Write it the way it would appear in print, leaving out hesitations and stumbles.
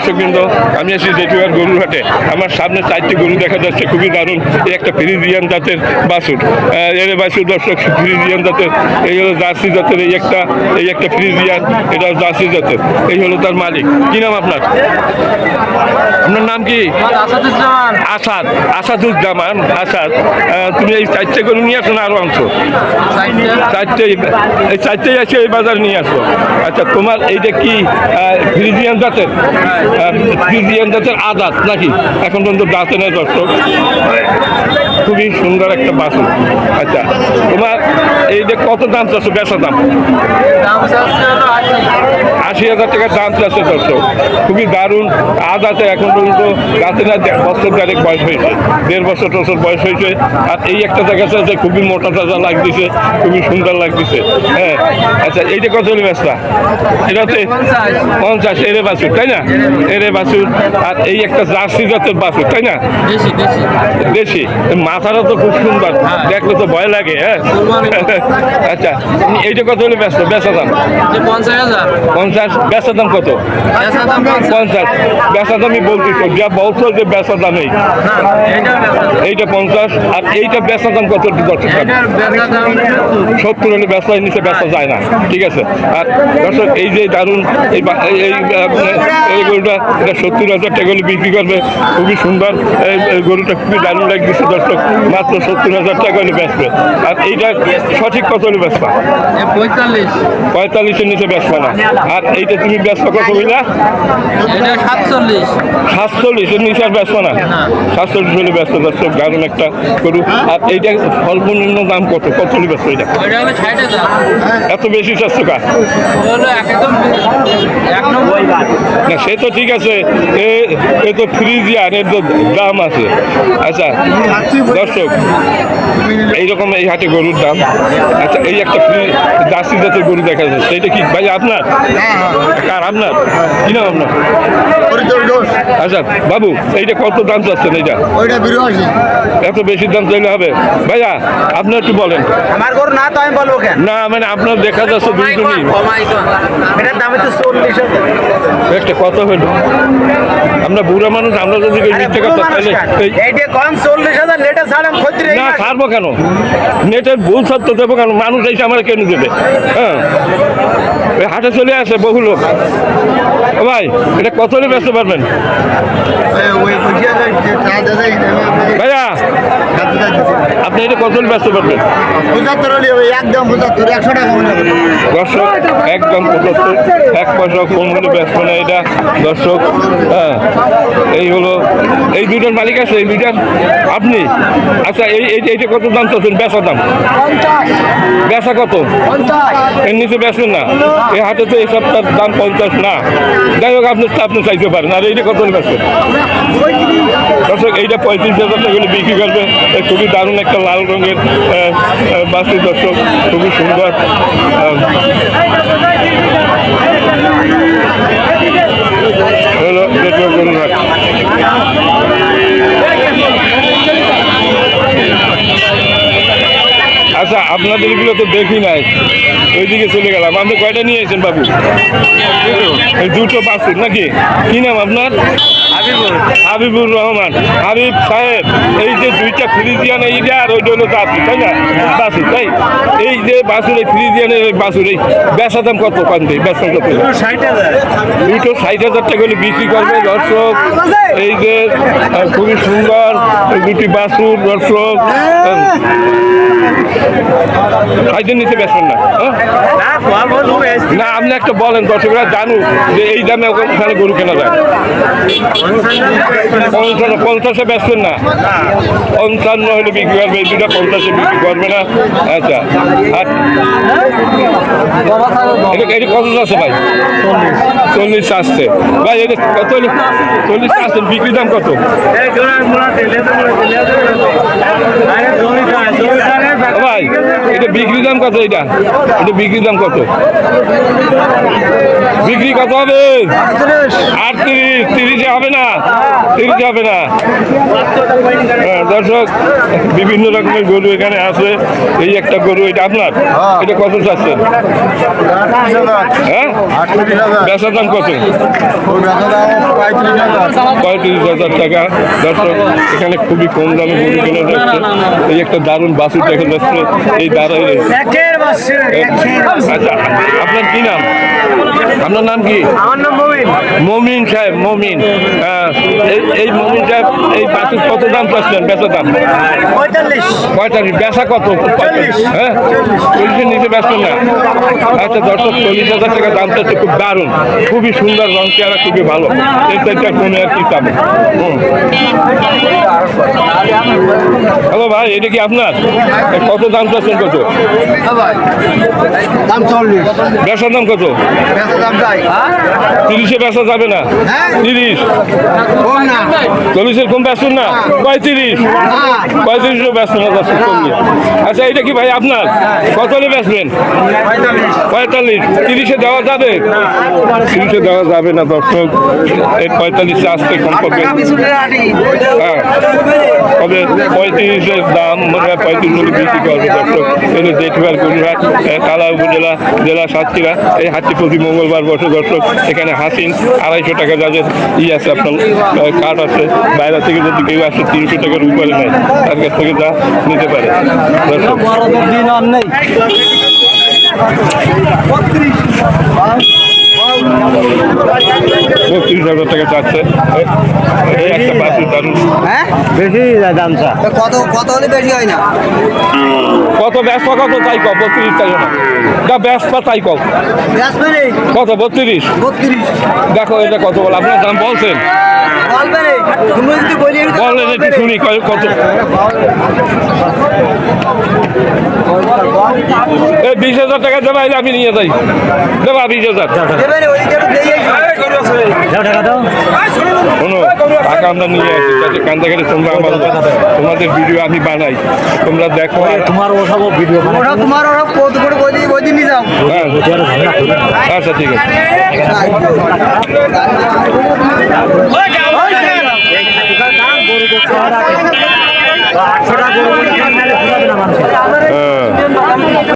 দর্শকবৃন্দ, আমি আছি জেঠুয়ার গরুর হাটে। আমার সামনে 4টি গরু দেখা যাচ্ছে, খুবই দারুণ। এই একটা ফ্রিজিয়ান জাতের বাছুর, এর বাছুর দর্শক, ফ্রিজিয়ান জাতের। এই হলো জার্সি জাতের, এই একটা ফ্রিজিয়ান, এটা জার্সি জাতের। এই হলো তার মালিক। কি নাম আপনার? আপনার নাম কি? আসাদ। আসাদুজ্জামান। আসাদ, তুমি এই 4টে গরু নিয়ে আসো না আরো আনছো? 4টেই আছে এই বাজার নিয়ে আসো। আচ্ছা, তোমার এইটা কি ফ্রিজিয়ান জাতের? ফ্রিজিয়ান জাতের আদাত নাকি? এখন পর্যন্ত দাঁতে নেই দর্শক। খুবই সুন্দর একটা বাছুর। আচ্ছা, তোমার এই যে কত দাম চাচ্ছ? বেচা দাম 80,000 টাকা দাম চাচ্ছে দর্শক। খুবই দারুণ আদাতে, এখন পর্যন্ত দাঁতে না, বছর দেড়েক বয়স হয়েছে, 1.5 বছর বয়স হয়েছে। আর এই একটা জায়গা আছে খুবই মোটা তাজা লাগতেছে, খুবই সুন্দর লাগতেছে। হ্যাঁ, আচ্ছা, এইটা কত হলে ব্যস্তা? এটা হচ্ছে 50 এরে বাছুর, তাই না? এরে বাছুর। আর এই একটা জার্সি জাতের বাছুর, তাই না? দেশি। মাথাটা তো খুব সুন্দর, দেখলে তো ভয় লাগে। হ্যাঁ, আচ্ছা, এইটা কত হলে ব্যস্ত? বেচা দাম 50। বেচা দাম কত? 50। বেচা দামই বলতেছো, যা বলছো যে বেচা দাম এইটা 50। আর এইটা বেচা দাম কত? 70 হলে বেচা, নিচে বেচা যায় না। ঠিক আছে। আর দর্শক, এই যে দারুণ এই গরুটা, এটা 70,000 টাকা হলে বিক্রি করবে। খুবই সুন্দর এই গরুটা, খুবই দারুণ লাগতেছে দর্শক। মাত্র 70,000 টাকা হলে বেচবে। আর এইটা সঠিক কত হলে বেচবা? 45-এর নিচে বেচবা না। আর এইটা তুমি বেচবা কত হইলা? 47-এর নিচে আর বেচবা না। 47 হলে ব্যস্ত দর্শক, দারুণ একটা গরু। আর এইটা সর্বনিম্ন দাম কত? কত হলে ব্যস্ত? এটা এত বেশি চাচ্ছ কা? না, সে তো ঠিক আছে, এ তো ফ্রিজিয়ান, এর তো দাম আছে। আচ্ছা দর্শক, এইরকম এই হাটে গরুর দাম। আচ্ছা, এই একটা জার্সি জাতের গরু দেখা যাচ্ছে, এটা কি ভাই আপনার? কার আপনার? কি নাম আপনার? আচ্ছা বাবু, এইটা কত দাম চাচ্ছেন? এইটা এত বেশি দাম চাইলে হবে? ভাইয়া আপনার একটু বলেন। আমার গরু না, তো আমি বলবো কেন? না মানে আপনার দেখা যাচ্ছে দুইজনই। এটার দাম হচ্ছে 40,000। একটা কথা হইল, আমরা বুড়া মানুষ, আমরা যদি এইটা কম 40,000, নেটে ছাড়াম ক্ষতি না ছাড়বো কেন? নেটের ভুল সত্য দেবো কেন? মানুষ এসে আমার কেন দেবে? হ্যাঁ, হাটে চলে আসে বহু লোক। ও ভাই, এটা কত হলে বেচতে পারবেন ভাইয়া? আপনি এটা কত হলে বেচতে পারবেন? 75 হলে একদম 75, 100 টাকা মনে হবে দর্শক। একদম 75, 1 পয়সা কম হলে বেচবো না এটা দর্শক। হ্যাঁ, এই হলো এই দুইটার মালিক আছে, এই দুইটার আপনি। আচ্ছা, এইটা কত দাম চাচ্ছেন? বেচা দাম বেচা কত? এর নিচে বেচবেন না? এই হাটে তো এই সপ্তাহের দাম 50 না। যাই হোক, আপনি চাইতে পারেন। আর এইটা কত হলে বেচবেন দর্শক? এইটা 35,000 টাকা হলে বিক্রি করবে। খুবই দারুণ একটা লাল রঙের বাছুর দর্শক, খুবই সুন্দর। হলো গরুর হাট। আচ্ছা, আপনাদের এগুলো তো দেখি নাই, ওইদিকে চলে গেলাম। আপনি কয়টা নিয়ে এসেছেন বাবু? দুটো বাছুর নাকি? কি নাম আপনার? হাবিবুর রহমান। হাবিব সাহেব, এই যে দুইটা ফ্রিজিয়ান, এইটা আর ওইটা হলো বাছুর, তাই না? বাছুর, তাই? এই যে বাছুর, এই ফ্রিজিয়ানের বাছুর, এই বেচা দাম কত? কান্দে বেচা কত? 60,000 টাকা হলে বিক্রি করবে দর্শক। এই যে খুবই সুন্দর দুটি বাছুর দর্শক। সাইডের নিচে বেচবেন না? না, আপনি একটা বলেন, দর্শকরা জানুক যে এই দামে ওখানে গরু কেনা যায়। 50-এ বেচবেন না? 55 হলে বিক্রি করবে। এই দুটা 50-এ বিক্রি করবে না। আচ্ছা, আর এটা কত আছে ভাই? 40 আসছে ভাই। এটা কত হলে 40 আসছেন? বিক্রি দাম কত? ভাই, এটা বিক্রি দাম কত? এটা বিক্রি দাম কত? বিক্রি কত হবে? 38, 30-এ হবে না? কিনতে হবে না। হ্যাঁ, দর্শক বিভিন্ন রকমের গরু এখানে আছে। এই একটা গরু, এটা আপনার, এটা কত চাচ্ছেন? হ্যাঁ, বেচার দাম কত? 35,000 টাকা। দর্শক এখানে খুবই কম দামে গরু কেনা যাচ্ছে। এই একটা দারুণ বাছুর দেখা যাচ্ছে এই দাঁড়ায়। আচ্ছা, আপনার কি নাম? আপনার নাম কি? আমার নাম মমিন। মমিন সাহেব, মমিন। এই মমিন সাহেব, এই বাছুর কত দাম চাচ্ছেন? বেচা দাম 45। 45, বেচা কত? 40। হ্যাঁ, 40-এর নিচে বেচবেন না। আচ্ছা দর্শক, 40,000 টাকা দাম চাচ্ছে, খুব দারুণ, খুবই সুন্দর, রং চেহারা খুবই ভালো। এই চারটার ফোনে আর কি চাবো। হ্যালো ভাই, এটা কি আপনার? কত দাম চাচ্ছেন? কত দাম 40। বেচার দাম কত? দাম চাই 30-এ বেচা যাবে না? 30, কম না। 40-এর কম বেচুন না? 35, 35-ও বেচবেন না? 40। আচ্ছা, এটা কি ভাই আপনার? কত হলে বেচবেন? 45। 30-এ দেওয়া যাবে? 30-এ দেওয়া যাবে না দর্শক। এই 45 আসতে কম করবে। হ্যাঁ, তবে 35-এর দাম, মানে 35 হলে বিক্রি করবে দর্শক। এটা জেঠুয়ার গরুহাট, কালা উপজেলা, জেলা সাতক্ষীরা। এই হাটটি প্রতি মঙ্গলবার বসে দর্শক। এখানে হাসিন 250 টাকা যাদের আছে, আপনার কার্ড আছে। বাইরে থেকে যদি কেউ আসে 300 টাকার উপরে নেয়, তার কাছ থেকে যা নিতে পারে দর্শক। 35,000 টাকা চাচ্ছে। এই একটা বাছুর দারুণ। বেশি দামটা কত কত হলে বেশি হয় না? কত ব্যস্ত, কত তাই কম? 32 তাই না? যা ব্যস্ত তাই কম। কত? 32। 32 দেখো এটা কত বল, আপনার দাম বলছেন? বলবে রে, তুমি যদি বলি বলেন একটু শুনি কত। এই 20,000 টাকা দেবা, আমি নিয়ে যাই। দেবা 20,000 দেবে রে, ওই কেটে দেই। শোনো, টাকা আমরা নিয়ে আসি, যাতে কান্দাকাটি তোমরা আমার, তোমাদের ভিডিও আমি বানাই, তোমরা দেখো। তোমার ওসব ভিডিও ওরা তোমার ওরা কত করে ওই দিন নিয়ে যাও। হ্যাঁ, আচ্ছা ঠিক আছে। গরু 800 টাকা